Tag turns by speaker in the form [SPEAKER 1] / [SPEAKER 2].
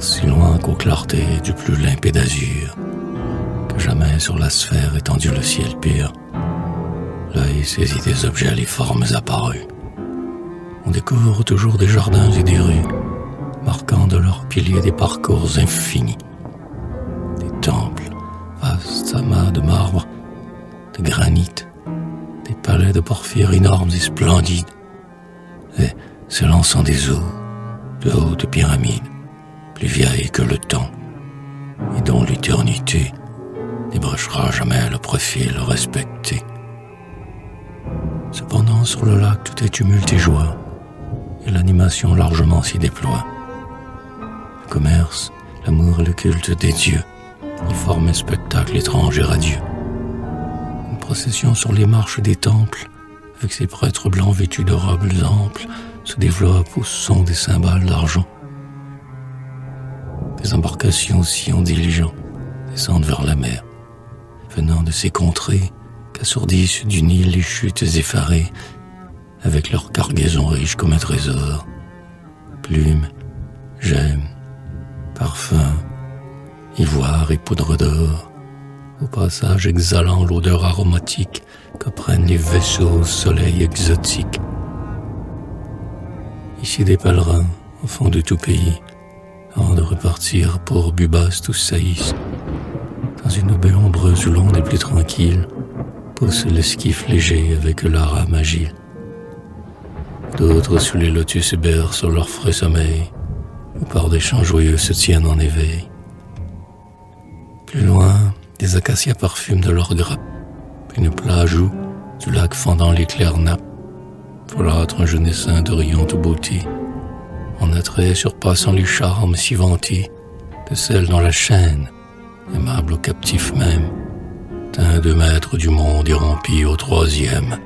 [SPEAKER 1] aussi loin qu'aux clartés du plus limpide azur, que jamais sur la sphère étendue le ciel pur, l'œil saisit des objets les formes apparues. On découvre toujours des jardins et des rues, marquant de leurs piliers des parcours infinis. Des temples, vastes amas de marbre, de granit, des palais de porphyre énormes et splendides, et s'élançant des eaux, de hautes pyramides, plus vieilles que le temps, et dont l'éternité n'ébranchera jamais le profil respecté. Cependant, sur le lac, tout est tumulte et joie, et l'animation largement s'y déploie. Le commerce, l'amour et le culte des dieux y forment un spectacle étrange et radieux. Une procession sur les marches des temples, avec ses prêtres blancs vêtus de robes amples, se développe au son des cymbales d'argent. Des embarcations aussi en diligent descendent vers la mer, venant de ces contrées qu'assourdissent du Nil les chutes effarées, avec leur cargaison riche comme un trésor. Plumes, gemmes, parfums, ivoire et poudre d'or, au passage exhalant l'odeur aromatique que prennent les vaisseaux au soleil exotique. Ici des pèlerins, au fond de tout pays, avant de repartir pour Bubas tous saillissent. Dans une baie ombreuse où l'onde est plus tranquille, pousse l'esquif léger avec la rame agile. D'autres sous les lotus bercent sur leur frais sommeil, ou par des chants joyeux se tiennent en éveil. Plus loin, des acacias parfument de leur grappe, une plage où, du lac fendant les claires nappes, folâtre un jeune essaim de riante beauté, en attrait surpassant les charmes si vantés de celle dont la chaîne, aimable au captif même, tint 2 mètres du monde et rompit au 3e.